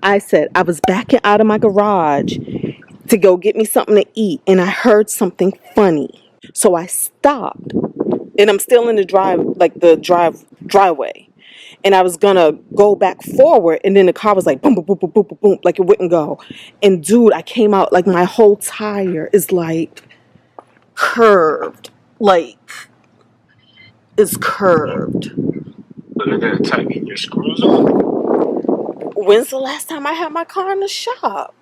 I said I was backing out of my garage to go get me something to eat, and I heard something funny. So I stopped, and I'm still in the driveway. And I was gonna go back forward, and then the car was like boom, boom, boom, boom, boom, boom, boom, like it wouldn't go. And dude, I came out like my whole tire is like curved, like it's curved. So they're gonna tighten your screws on? When's the last time I had my car in the shop?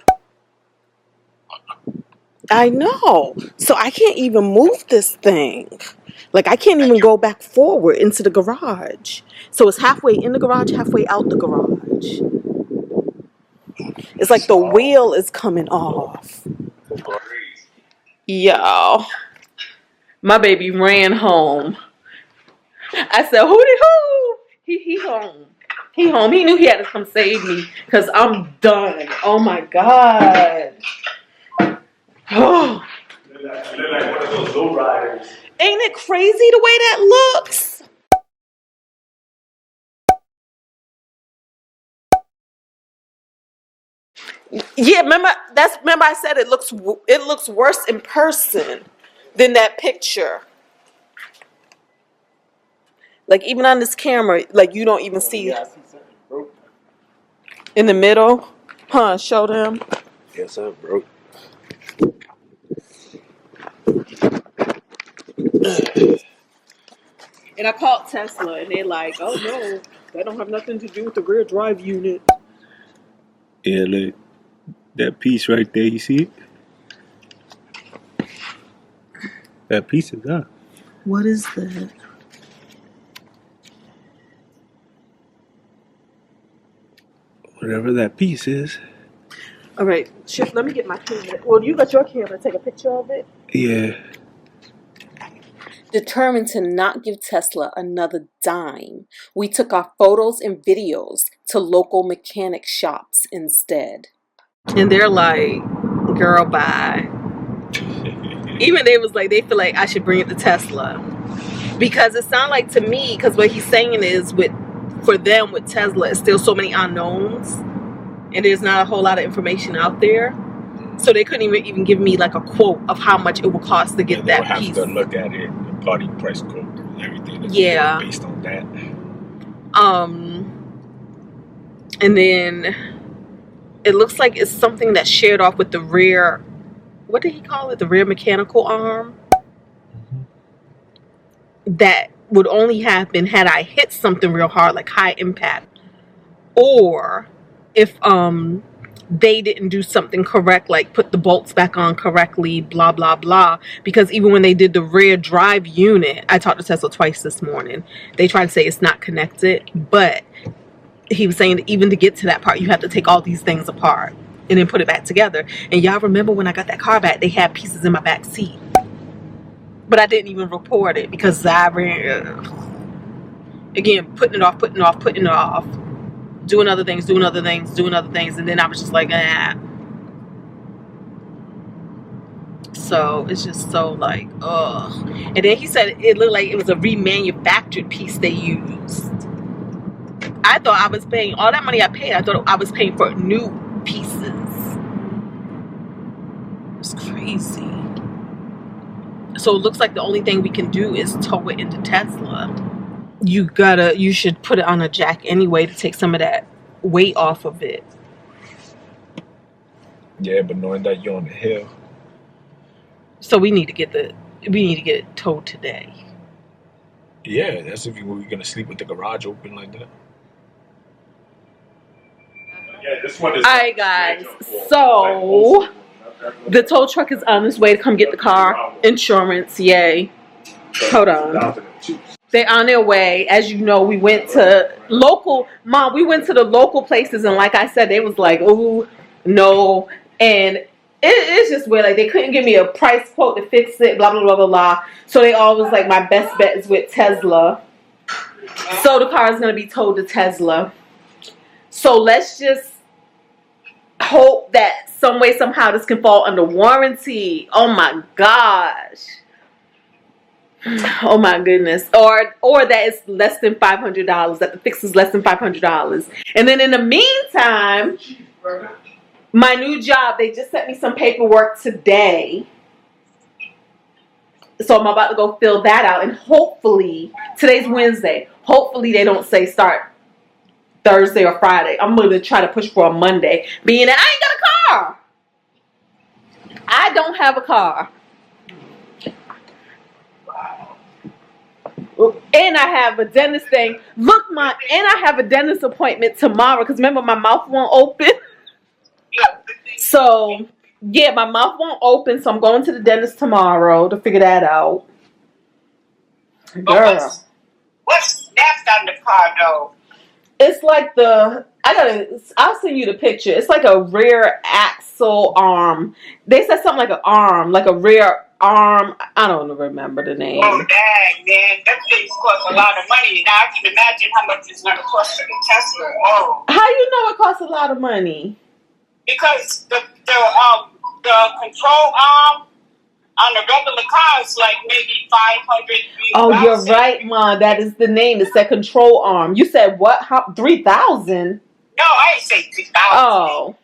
I know. So I can't even move this thing. Like I can't even go back forward into the garage. So it's halfway in the garage, halfway out the garage. It's like the wheel is coming off. Yo, my baby ran home. I said, "Hootie hoo!" He home. He home. He knew he had to come save me because I'm done. Oh my god. Oh. You look like one of those low riders. Ain't it crazy the way that looks? Yeah, remember I said it looks worse in person than that picture. Like even on this camera, like you don't even see in the middle. Huh? Show them. Yes, I'm broke. And I called Tesla, and they're like, "Oh no, that don't have nothing to do with the rear drive unit." Yeah, look, that piece right there, you see it? That piece is up. What is that? Whatever that piece is. All right, Chip, let me get my camera. Well, you got your camera. Take a picture of it. Yeah. Determined to not give Tesla another dime, we took our photos and videos to local mechanic shops instead. And they're like, girl, bye. Even they was like, they feel like I should bring it to Tesla. Because it sounds like to me, because what he's saying is for them with Tesla, it's still so many unknowns. And there's not a whole lot of information out there. So they couldn't even give me like a quote of how much it would cost to get that piece. Have to look at it, the party price quote, everything. Yeah. Based on that. And then it looks like it's something that's shared off with the rear. What did he call it? The rear mechanical arm. That would only happen had I hit something real hard, like high impact, or if they didn't do something correct, like put the bolts back on correctly, blah blah blah. Because even when they did the rear drive unit, I talked to Tesla twice this morning, they tried to say it's not connected, but he was saying that even to get to that part, you have to take all these things apart and then put it back together. And y'all remember when I got that car back, they had pieces in my back seat, but I didn't even report it because I ran again, putting it off, doing other things, and then I was just like, ah. So it's just so like, ugh. And then he said it looked like it was a remanufactured piece they used. I thought I was paying all that money I paid. I thought I was paying for new pieces. It's crazy. So it looks like the only thing we can do is tow it into Tesla. You should put it on a jack anyway to take some of that weight off of it. Yeah, but knowing that you're on the hill. So we need to get it towed today. Yeah, that's if we're gonna sleep with the garage open like that. Yeah, this one is. Alright guys, so the tow truck is on its way to come get the car. Insurance, yay. Hold on. They're on their way. As you know, we went to the local places, and like I said, they was like, ooh, no. And it's just weird. Like, they couldn't give me a price quote to fix it, blah, blah, blah, blah, blah. So they always like, my best bet is with Tesla. So the car is going to be towed to Tesla. So let's just hope that some way, somehow, this can fall under warranty. Oh my gosh. Oh my goodness. Or that it's less than $500, that the fix is less than $500. And then in the meantime, my new job, they just sent me some paperwork today. So I'm about to go fill that out, and hopefully, today's Wednesday, hopefully they don't say start Thursday or Friday. I'm going to try to push for a Monday, being that I ain't got a car. I don't have a car. And I have a dentist thing. And I have a dentist appointment tomorrow, because remember, my mouth won't open. So, yeah, my mouth won't open, so I'm going to the dentist tomorrow to figure that out. Girl. What's left on the car, though? It's like I'll send you the picture. It's like a rear axle arm. They said something like an arm, like a rear arm. I don't remember the name. Oh, dang, man. That thing costs a lot of money. Now I can imagine how much it's going to cost for the Tesla. Oh. How you know it costs a lot of money? Because the control arm on the regular car is like maybe 500. Oh, you're right, Ma. That is the name. It's that control arm. You said what? How 3,000? No, I ain't say 3,000. Oh,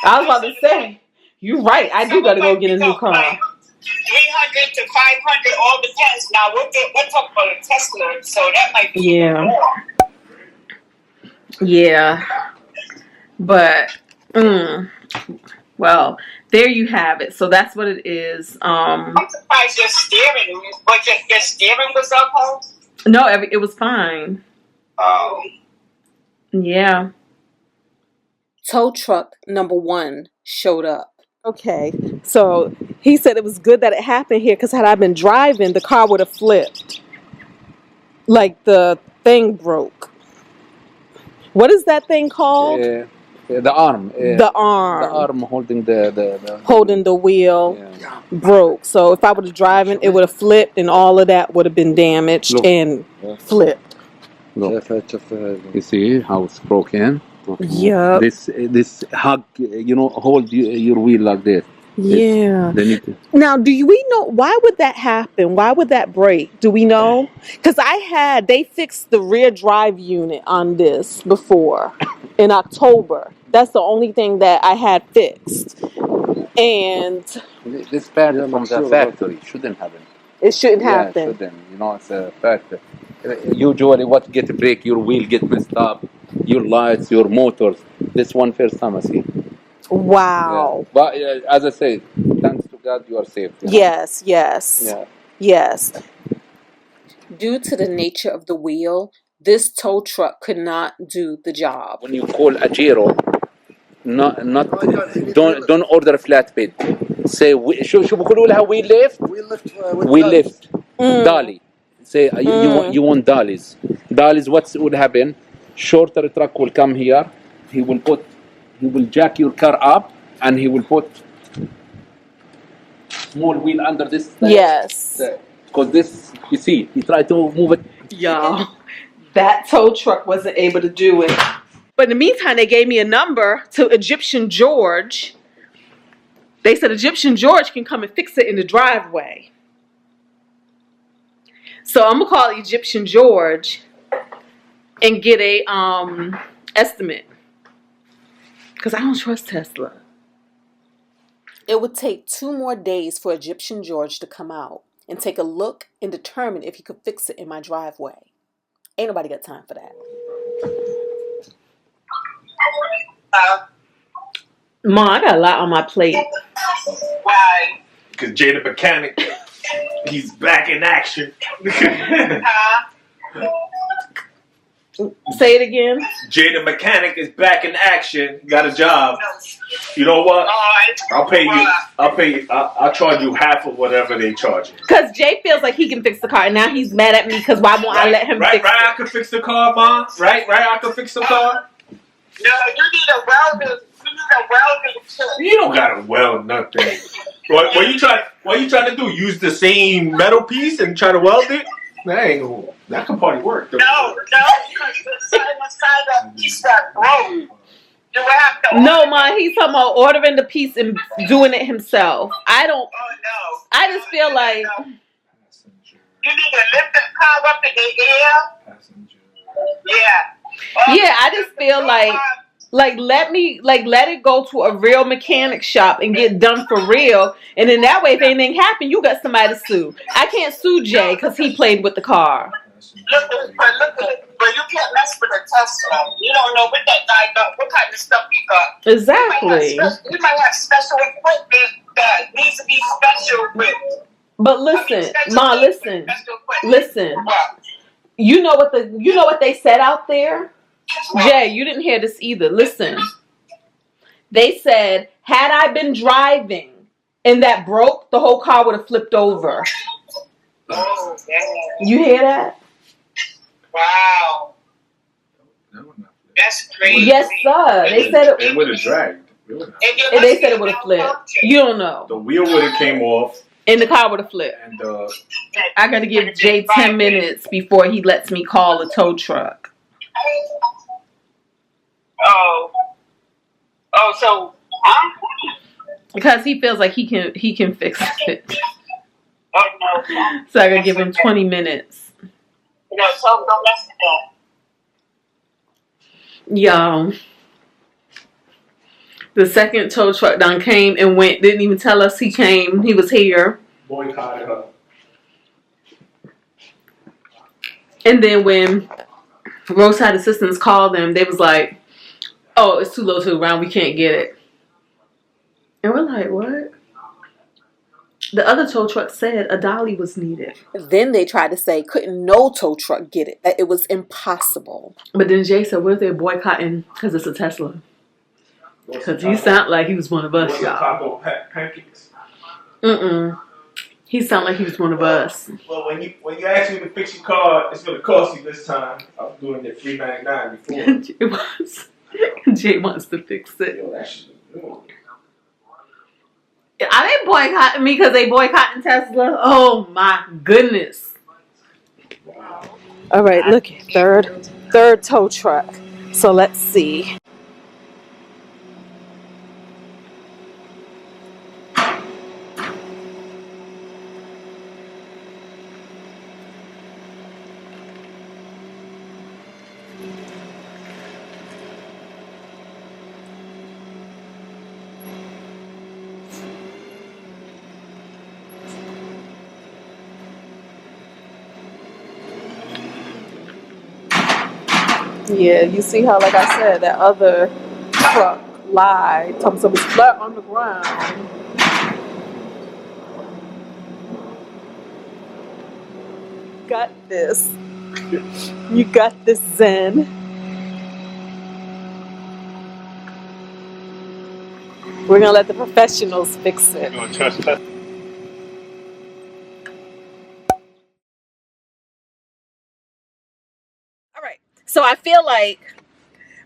I was about to say. You're right. I do gotta go get a new car. Like 300 to 500, all depends. Now we're talking about a Tesla, so that might be more. Yeah. But well, there you have it. So that's what it is. I'm surprised your steering was okay? No, it was fine. Oh. Yeah. Tow truck number 1 showed up. Okay, so he said it was good that it happened here, because had I been driving, the car would have flipped. Like the thing broke. What is that thing called? The arm. The arm. The arm holding the holding the wheel broke. So if I would have driven, it would have flipped, and all of that would have been damaged and flipped. Look. You see how it's broken? Yeah. This hug, hold your wheel like this. Yeah. To... Now, we know why would that happen? Why would that break? Do we know? Because they fixed the rear drive unit on this before in October. That's the only thing that I had fixed. And this part from the factory shouldn't happen. It shouldn't happen. It shouldn't. It's a factor. Usually, what get break, your wheel get messed up, your lights, your motors. This one first time I see. Wow. Yeah. But as I said, thanks to God, you are safe. Yes. Yeah. Yes. Due to the nature of the wheel, this tow truck could not do the job. When you call a Giro, don't order a flatbed. Say شو بيقولوا لها wheel lift. Dolly. Say you want dollies. Dollies, what would happen? Shorter truck will come here. He will jack your car up, and he will put small wheel under this. Yes. Because this, you see, he tried to move it. Yeah. That tow truck wasn't able to do it. But in the meantime, they gave me a number to Egyptian George. They said Egyptian George can come and fix it in the driveway. So I'm gonna call Egyptian George and get a estimate, because I don't trust Tesla. It would take 2 more days for Egyptian George to come out and take a look and determine if he could fix it in my driveway. Ain't nobody got time for that. Ma, I got a lot on my plate. Why? Because Jay the mechanic, he's back in action. Say it again. Jay the mechanic is back in action. Got a job. You know what? I'll pay you. I'll charge you half of whatever they charge you. Because Jay feels like he can fix the car, and now he's mad at me because why won't I let him fix it? Right, I can fix the car, Mom. Right, I can fix the car. No, you need a welder. You don't gotta weld nothing. What you trying to do? Use the same metal piece and try to weld it? That can probably work. No, because the side of the piece got broke. You would have to. No, Ma, he's talking about ordering the piece and doing it himself. I don't. Oh no. I just feel like. You you need to lift the car up in the air. Yeah. Yeah, I just feel like let it go to a real mechanic shop and get done for real, and then that way if anything happen, you got somebody to sue. I can't sue Jay because he played with the car. But you can't mess with a Tesla. You don't know what that guy got, what kind of stuff he got. Exactly. He might have special equipment that needs to be special with. But listen, Ma, listen. You know what they said out there? Jay, you didn't hear this either. Listen. They said, had I been driving and that broke, the whole car would have flipped over. Oh, damn. You hear that? Wow. That's crazy. Yes, sir. They said it would have dragged. And they said it would have flipped. You don't know. The wheel would have came off. And the car would have flipped. And I got to give Jay 10 minutes before he lets me call a tow truck. Oh, so because he feels like he can fix it. Oh no. So I gotta give him 20 minutes. No, so don't mess with that. Y'all, the second tow truck done came and went. Didn't even tell us he came. He was here. Boycotted her. And then when roadside assistance called them, they was like, "Oh, it's too low to the ground. We can't get it." And we're like, "What?" The other tow truck said a dolly was needed. Then they tried to say, couldn't no tow truck get it? That it was impossible. But then Jay said, what if they're boycotting because it's a Tesla? Because he sounded like he was one of us, y'all. Pancakes. He sounded like he was one of us. Well, when you ask me to fix your car, it's going to cost you this time. I was doing it $3.99 before. Jay wants to fix it. Yo, that shit is good. Are they boycotting me because they boycotting Tesla? Oh my goodness. Wow. All right, look, third tow truck. So let's see. Yeah, you see how, like I said, that other truck lied. Told me it was flat on the ground. Got this. You got this, Zen. We're gonna let the professionals fix it. All right. So I feel like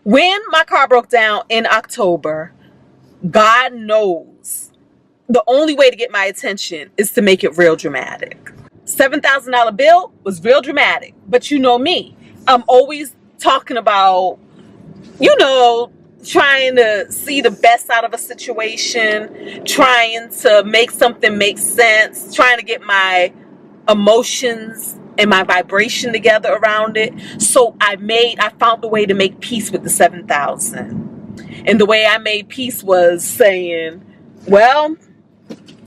when my car broke down in October, God knows the only way to get my attention is to make it real dramatic. $7,000 bill was real dramatic, but you know me. I'm always talking about, trying to see the best out of a situation, trying to make something make sense, trying to get my emotions and my vibration together around it. So I found a way to make peace with the 7,000. And the way I made peace was saying, well,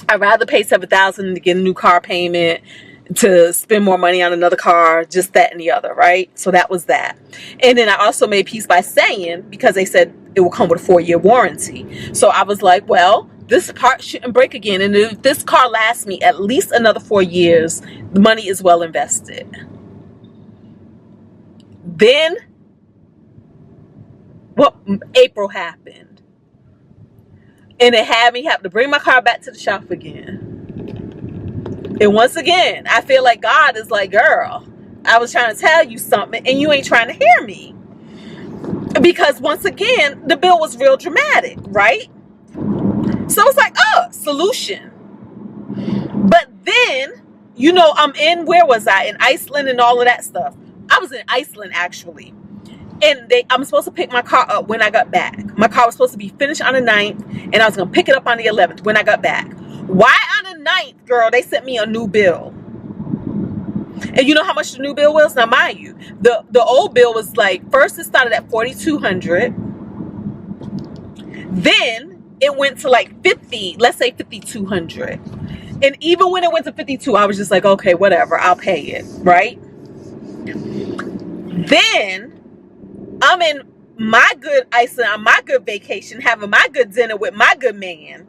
I'd rather pay 7,000 to get a new car payment, to spend more money on another car, just that and the other, right? So that was that. And then I also made peace by saying, because they said it will come with a 4-year warranty. So I was like, well, this part shouldn't break again. And if this car lasts me at least another 4 years, the money is well invested. Then, April happened. And it had me have to bring my car back to the shop again. And once again, I feel like God is like, girl, I was trying to tell you something and you ain't trying to hear me. Because once again, the bill was real dramatic, right? So it's like, solution. But then, where was I? In Iceland and all of that stuff. I was in Iceland, actually. And I'm supposed to pick my car up when I got back. My car was supposed to be finished on the 9th, and I was going to pick it up on the 11th when I got back. Why on the 9th, girl, they sent me a new bill? And you know how much the new bill was? Now, mind you, the old bill was like, first it started at $4,200. Then it went to like 50, let's say 5,200. And even when it went to 52, I was just like, okay, whatever, I'll pay it, right? Then I'm in my good Iceland, my good vacation, having my good dinner with my good man.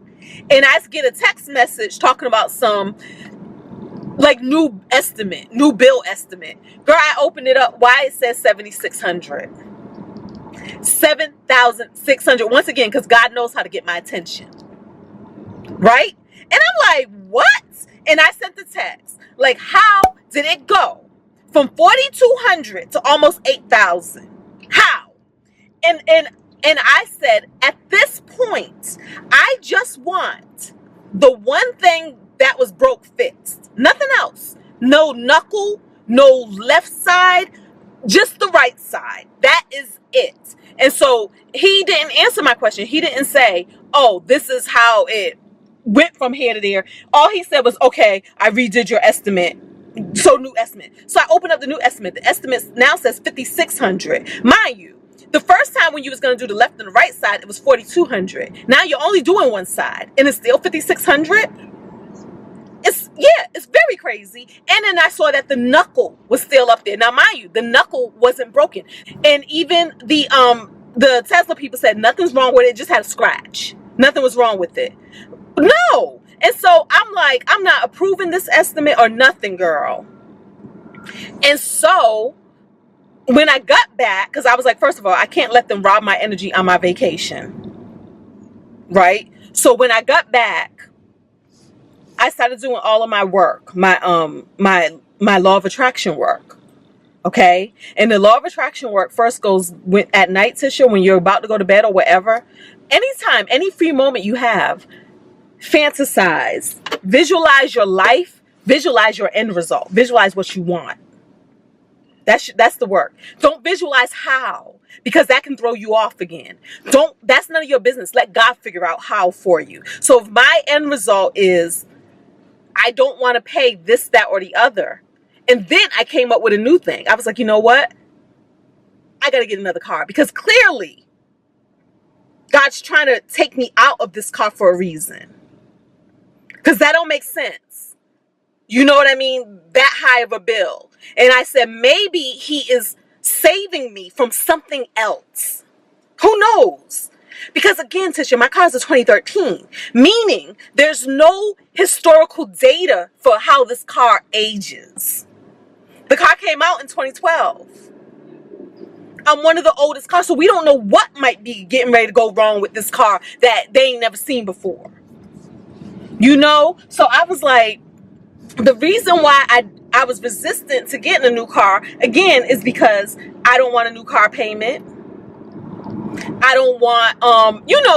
And I get a text message talking about some like new bill estimate. Girl, I opened it up. Why it says 7,600. 7,600. Once again, because God knows how to get my attention. Right? And I'm like, what? And I sent the text. Like, how did it go from 4,200 to almost 8,000? How? And I said, at this point, I just want the one thing that was broke fixed. Nothing else. No knuckle, no left side, just the right side. That is it. And so he didn't answer my question. He didn't say, oh, this is how it went from here to there. All he said was, okay, I redid your estimate. So new estimate. So I opened up the new estimate. The estimate now says 5,600. Mind you, the first time when you was going to do the left and the right side, it was 4,200. Now you're only doing one side and it's still 5,600. It's very crazy. And then I saw that the knuckle was still up there. Now, mind you, the knuckle wasn't broken. And even the Tesla people said nothing's wrong with it, just had a scratch. Nothing was wrong with it. No. And so I'm like, I'm not approving this estimate or nothing, girl. And so when I got back, because I was like, first of all, I can't let them rob my energy on my vacation. Right? So when I got back, I started doing all of my work, my law of attraction work. Okay? And the law of attraction work first goes at night, Tisha, when you're about to go to bed or whatever. Anytime, any free moment you have, fantasize, visualize your life, visualize your end result, visualize what you want. That's the work. Don't visualize how, because that can throw you off again. That's none of your business. Let God figure out how for you. So if my end result is, I don't want to pay this, that, or the other. And then I came up with a new thing. I was like, you know what? I got to get another car, because clearly God's trying to take me out of this car for a reason. Because that don't make sense. You know what I mean? That high of a bill. And I said, maybe he is saving me from something else. Who knows? Because again, Tisha, my car is a 2013, meaning there's no historical data for how this car ages. The car came out in 2012. I'm one of the oldest cars, so we don't know what might be getting ready to go wrong with this car that they ain't never seen before. You know? So I was like, the reason why I was resistant to getting a new car, again, is because I don't want a new car payment. I don't want,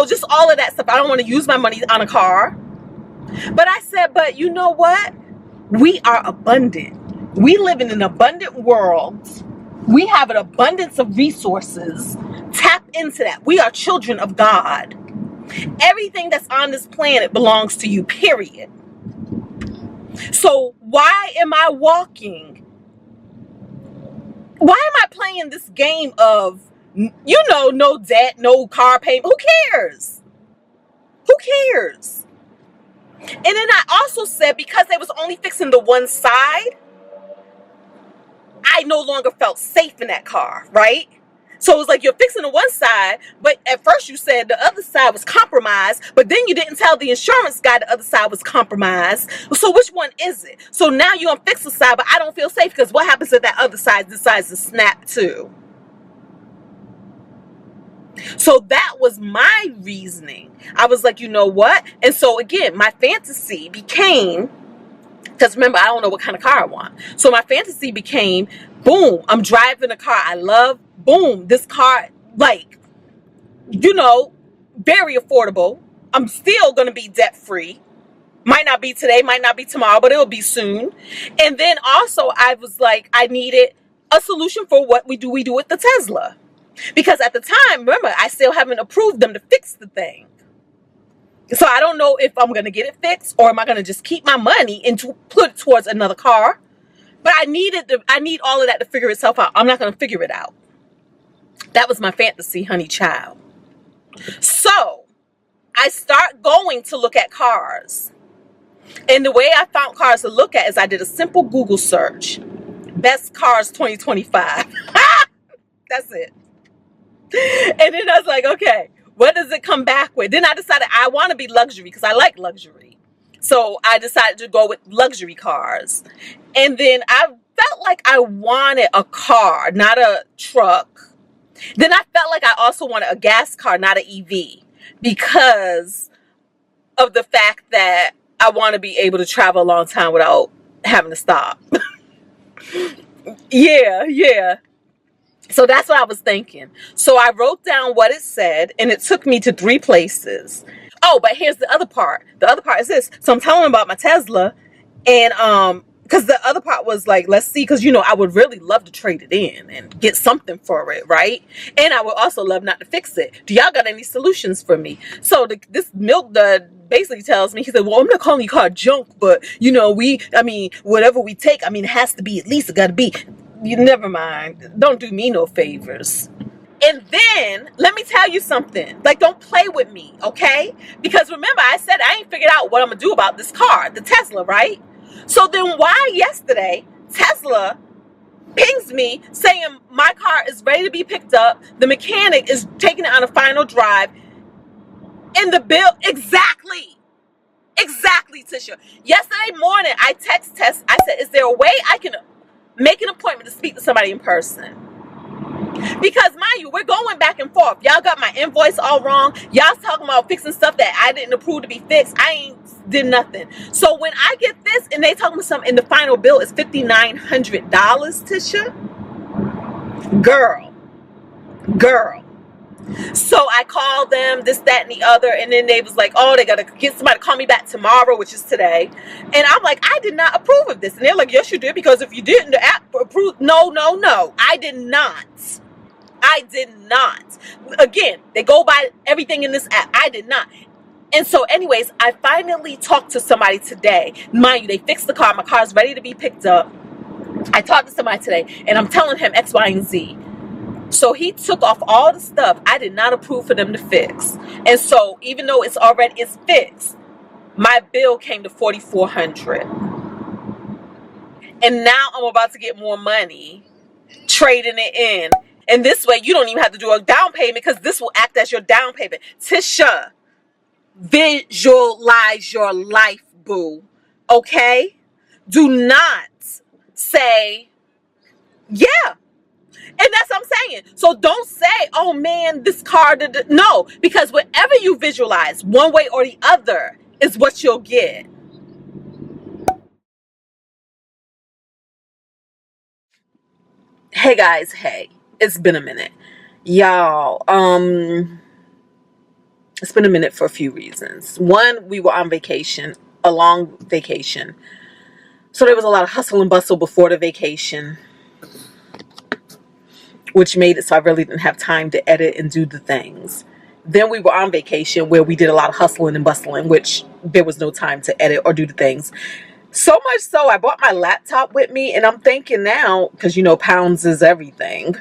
just all of that stuff. I don't want to use my money on a car. But I said, but you know what? We are abundant. We live in an abundant world. We have an abundance of resources. Tap into that. We are children of God. Everything that's on this planet belongs to you, period. So why am I playing this game of, no debt, no car payment? Who cares? Who cares? And then I also said, because they was only fixing the one side, I no longer felt safe in that car, right? So it was like, you're fixing the one side, but at first you said the other side was compromised, but then you didn't tell the insurance guy the other side was compromised. So which one is it? So now you're on fix the side, but I don't feel safe, because what happens if that other side decides to snap too? So that was my reasoning. I was like, you know what? And so again, my fantasy became, because remember, I don't know what kind of car I want. So my fantasy became, boom, I'm driving a car I love. Boom, this car, very affordable. I'm still going to be debt free. Might not be today, might not be tomorrow, but it'll be soon. And then also I was like, I needed a solution for what we do with the Tesla. Because at the time, remember, I still haven't approved them to fix the thing. So I don't know if I'm going to get it fixed, or am I going to just keep my money and put it towards another car, But I need all of that to figure itself out. I'm not going to figure it out. That was my fantasy, honey child. So I start going to look at cars. And the way I found cars to look at is I did a simple Google search. Best cars 2025. That's it. And then I was like, okay, what does it come back with? Then I decided I want to be luxury because I like luxury. So I decided to go with luxury cars. And then I felt like I wanted a car, not a truck. Then I felt like I also wanted a gas car, not an EV, because of the fact that I want to be able to travel a long time without having to stop. Yeah. So that's what I was thinking. So I wrote down what it said, and it took me to 3 places. Oh, but here's the other part. The other part is this. So I'm telling them about my Tesla, and because the other part was like, let's see, because I would really love to trade it in and get something for it, right? And I would also love not to fix it. Do y'all got any solutions for me? So this milk dud basically tells me, he said, well, I'm not calling you car junk, but whatever we take, it has to be, at least it got to be. You never mind. Don't do me no favors. And then let me tell you something. Like, don't play with me, okay? Because remember, I said I ain't figured out what I'm gonna do about this car, the Tesla, right? So then why yesterday Tesla pings me saying my car is ready to be picked up, the mechanic is taking it on a final drive, and the bill exactly, Tisha. Yesterday morning I text Tess. I said, is there a way I can make an appointment to speak to somebody in person? Because mind you, we're going back and forth. Y'all got my invoice all wrong. Y'all talking about fixing stuff that I didn't approve to be fixed. I ain't did nothing. So when I get this and they talking about something and the final bill is $5,900, Tisha, girl. So I called them, this, that, and the other, and then they was like, oh, they gotta get somebody to call me back tomorrow, which is today. And I'm like, I did not approve of this. And they're like, yes, you did, because if you didn't, the app approved. No, I did not. Again, they go by everything in this app. I did not. And so anyways, I finally talked to somebody today. Mind you, they fixed the car. My car's ready to be picked up. I talked to somebody today, and I'm telling him X, Y, and Z. So he took off all the stuff I did not approve for them to fix. And so even though it's fixed, my bill came to $4,400. And now I'm about to get more money trading it in. And this way you don't even have to do a down payment, because this will act as your down payment. Tisha, visualize your life, boo. Okay? Do not say, yeah. And that's what I'm saying. So don't say, oh man, this car, no, because whatever you visualize, one way or the other, is what you'll get. Hey guys, hey, it's been a minute. Y'all, it's been a minute for a few reasons. One, we were on vacation, a long vacation. So there was a lot of hustle and bustle before the vacation, which made it so I really didn't have time to edit and do the things. Then we were on vacation where we did a lot of hustling and bustling, which there was no time to edit or do the things. So much so I bought my laptop with me, and I'm thinking now, because pounds is everything,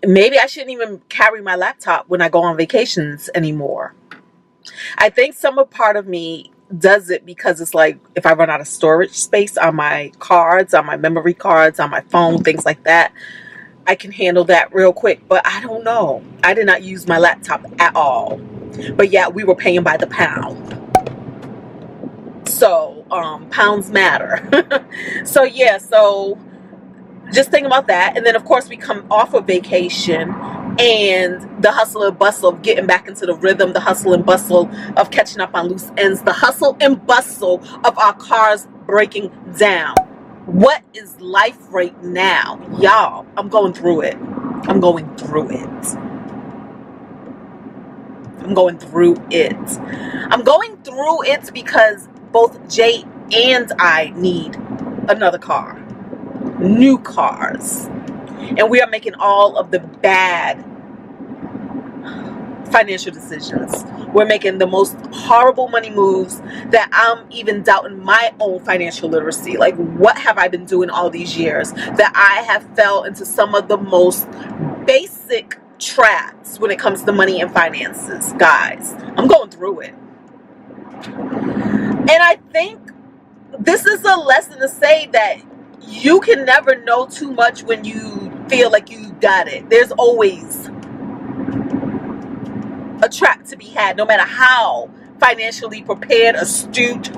maybe I shouldn't even carry my laptop when I go on vacations anymore. I think some part of me does it because it's like, if I run out of storage space on my cards, on my memory cards, on my phone, things like that, I can handle that real quick. But I don't know. I did not use my laptop at all. But yeah, we were paying by the pound. So pounds matter. So yeah, so just think about that. And then of course we come off of vacation, and the hustle and bustle of getting back into the rhythm, the hustle and bustle of catching up on loose ends, the hustle and bustle of our cars breaking down. What is life right now? Y'all, I'm going through it. I'm going through it because both Jay and I need another car. New cars. And we are making all of the bad financial decisions. We're making the most horrible money moves that I'm even doubting my own financial literacy. Like, what have I been doing all these years that I have fell into some of the most basic traps when it comes to money and finances? Guys, I'm going through it. And I think this is a lesson to say that you can never know too much when you feel like you got it. There's always a trap to be had, no matter how financially prepared, astute,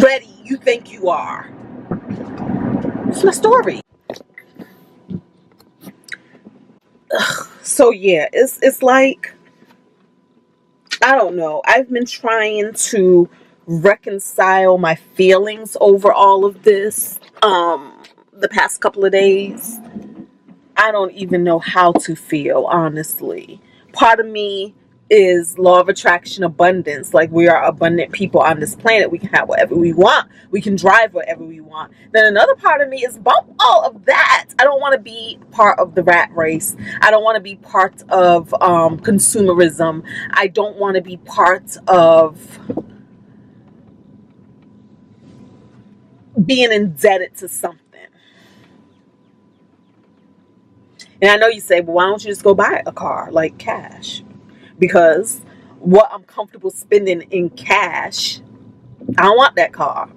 ready you think you are. It's my story. So yeah, it's like, I don't know. I've been trying to reconcile my feelings over all of this the past couple of days. I don't even know how to feel, honestly. Part of me is law of attraction, abundance. Like, we are abundant people on this planet. We can have whatever we want. We can drive whatever we want. Then another part of me is bump all of that. I don't want to be part of the rat race. I don't want to be part of consumerism. I don't want to be part of being indebted to something. And I know you say, well, why don't you just go buy a car, like cash? Because what I'm comfortable spending in cash, I don't want that car.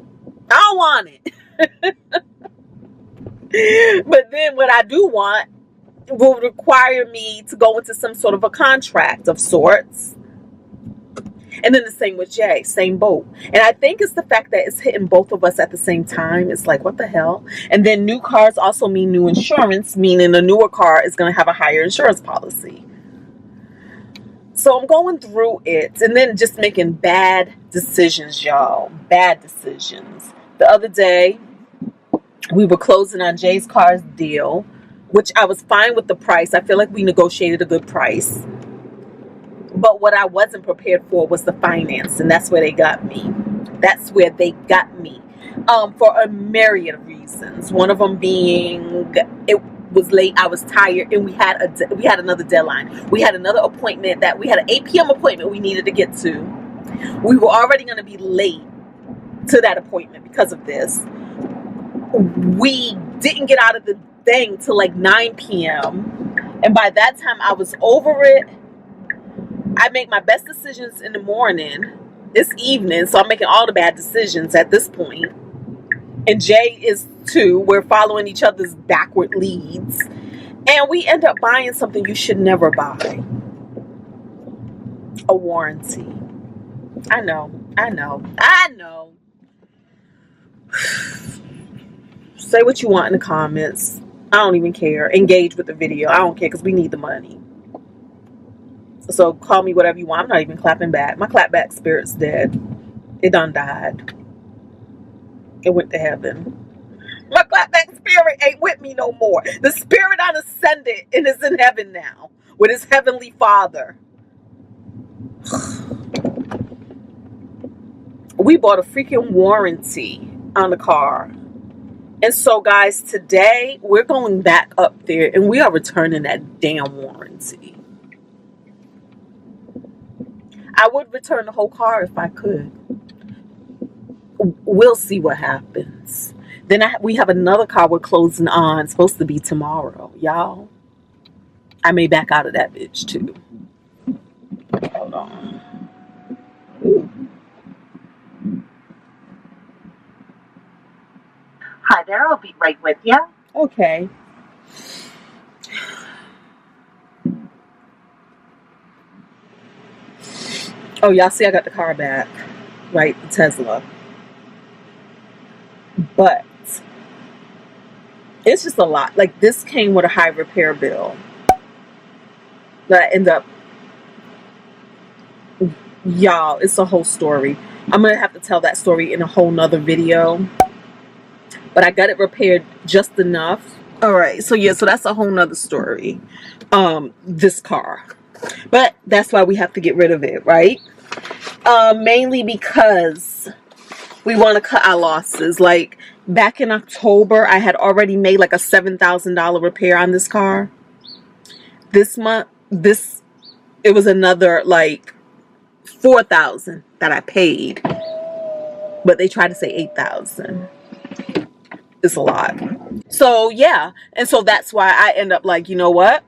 I don't want it. But then what I do want will require me to go into some sort of a contract of sorts. And then the same with Jay, same boat. And I think it's the fact that it's hitting both of us at the same time. It's like, what the hell? And then new cars also mean new insurance, meaning a newer car is going to have a higher insurance policy. So I'm going through it and then just making bad decisions, y'all. Bad decisions. The other day, we were closing on Jay's car's deal, which I was fine with the price. I feel like we negotiated a good price. But what I wasn't prepared for was the finance, and that's where they got me. That's where they got me, for a myriad of reasons. One of them being it was late, I was tired, and we had another deadline. We had another appointment that we had an 8 p.m. appointment we needed to get to. We were already going to be late to that appointment because of this. We didn't get out of the thing till like 9 p.m. And by that time, I was over it. I make my best decisions in the morning. It's evening, so I'm making all the bad decisions at this point. And Jay is too. We're following each other's backward leads. And we end up buying something you should never buy. A warranty. I know. Say what you want in the comments. I don't even care. Engage with the video. I don't care because we need the money. So call me whatever you want. I'm not even clapping back. My clapback spirit's dead. It done died. It went to heaven. My clapback spirit ain't with me no more. The spirit on ascended and is in heaven now with his heavenly Father. We bought a freaking warranty on the car. And so, guys, today we're going back up there and we are returning that damn warranty. I would return the whole car if I could. We'll see what happens. Then we have another car we're closing on. It's supposed to be tomorrow, y'all. I may back out of that bitch too. Hold on. Ooh. Hi there, I'll be right with you. Okay. Oh, y'all see I got the car back. Right, the Tesla. But it's just a lot. Like, this came with a high repair bill that end up, y'all, it's a whole story. I'm gonna have to tell that story in a whole nother video, but I got it repaired just enough. All right, so yeah, so that's a whole nother story. This car, but that's why we have to get rid of it, right? Mainly because we want to cut our losses. Like, back in October, I had already made like a $7,000 repair on this car. This it was another like $4,000 that I paid, but they tried to say $8,000. It's a lot. So yeah, and so that's why I end up like, you know what?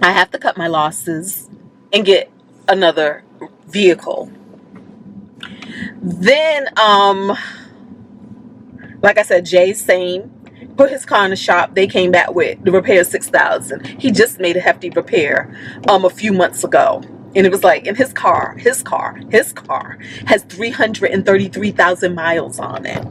I have to cut my losses and get another vehicle. Then, like I said, Jay, same. Put his car in the shop. They came back with the repair $6,000. He just made a hefty repair a few months ago. And it was like, in his car has 333,000 miles on it.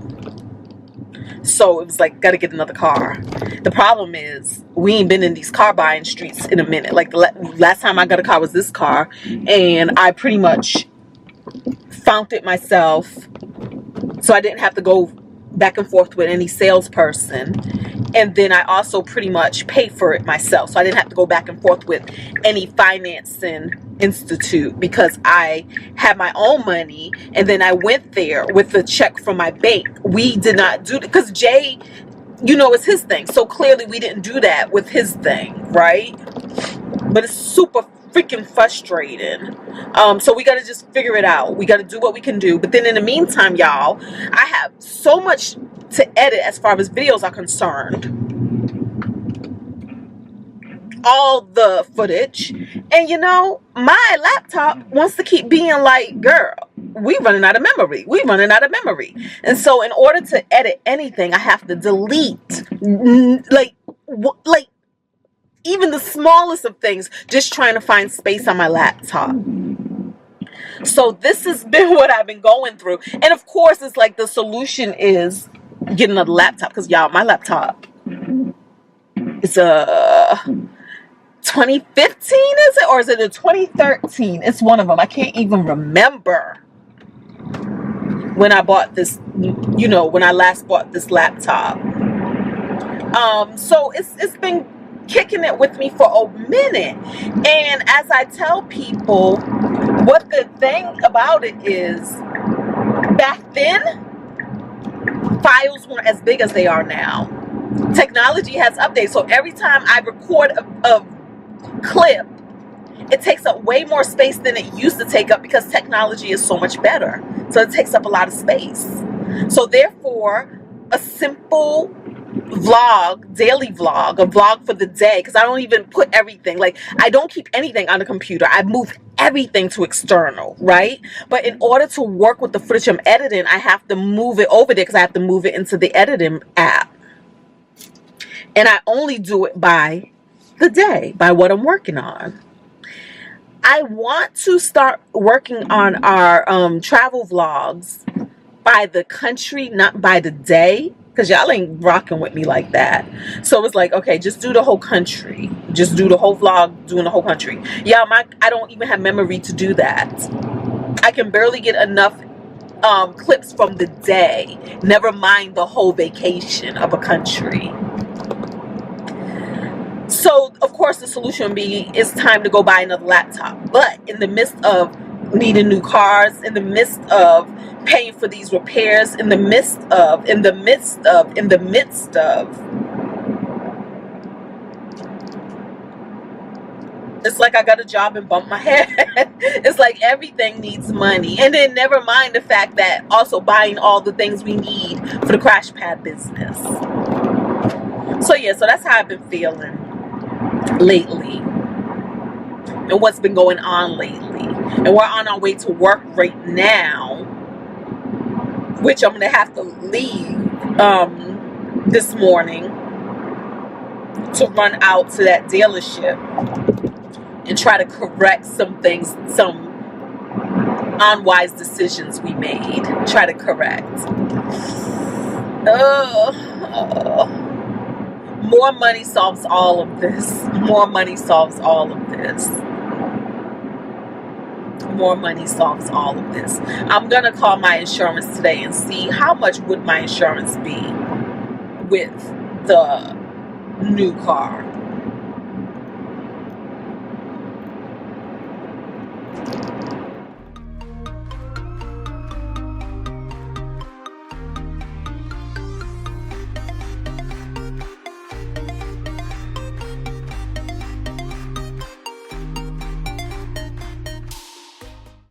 So it was like, gotta get another car. The problem is, we ain't been in these car buying streets in a minute. Like, the last time I got a car was this car. And I pretty much found it myself. So I didn't have to go back and forth with any salesperson. And then I also pretty much paid for it myself. So I didn't have to go back and forth with any financing institute because I had my own money. And then I went there with a check from my bank. We did not do it because Jay, you know, it's his thing. So clearly we didn't do that with his thing, right? But it's super freaking frustrating. So we got to just figure it out. We got to do what we can do. But then in the meantime, y'all, I have so much to edit as far as videos are concerned. All the footage. And you know, my laptop wants to keep being like, girl, we running out of memory. We running out of memory. And so in order to edit anything, I have to delete like even the smallest of things, just trying to find space on my laptop. So this has been what I've been going through. And of course, it's like the solution is get another laptop. Because y'all, my laptop is a 2015, is it? Or is it a 2013? It's one of them. I can't even remember when I bought this, you know, when I last bought this laptop. So it's been kicking it with me for a minute. And as I tell people, what the thing about it is, back then files weren't as big as they are now. Technology has updates, so every time I record a clip, it takes up way more space than it used to take up because technology is so much better. So it takes up a lot of space. So therefore, a simple vlog, daily vlog, a vlog for the day, because I don't even put everything, like I don't keep anything on the computer. I moved everything to external, right? But in order to work with the footage I'm editing, I have to move it over there because I have to move it into the editing app. And I only do it by the day, by what I'm working on. I want to start working on our travel vlogs by the country, not by the day, because y'all ain't rocking with me like that. So it's like, okay, just do the whole country. Just do the whole vlog doing the whole country. Yeah, I don't even have memory to do that. I can barely get enough clips from the day, never mind the whole vacation of a country. So, of course, the solution would be, it's time to go buy another laptop. But in the midst of needing new cars, in the midst of paying for these repairs, in the midst of, it's like I got a job and bumped my head. It's like everything needs money. And then never mind the fact that also buying all the things we need for the crash pad business. So yeah, so that's how I've been feeling lately and what's been going on lately. And we're on our way to work right now, which I'm gonna have to leave this morning to run out to that dealership and try to correct some things, some unwise decisions we made. Try to correct. More money solves all of this. More money solves all of this. More money solves all of this. I'm gonna call my insurance today and see how much would my insurance be with the new car.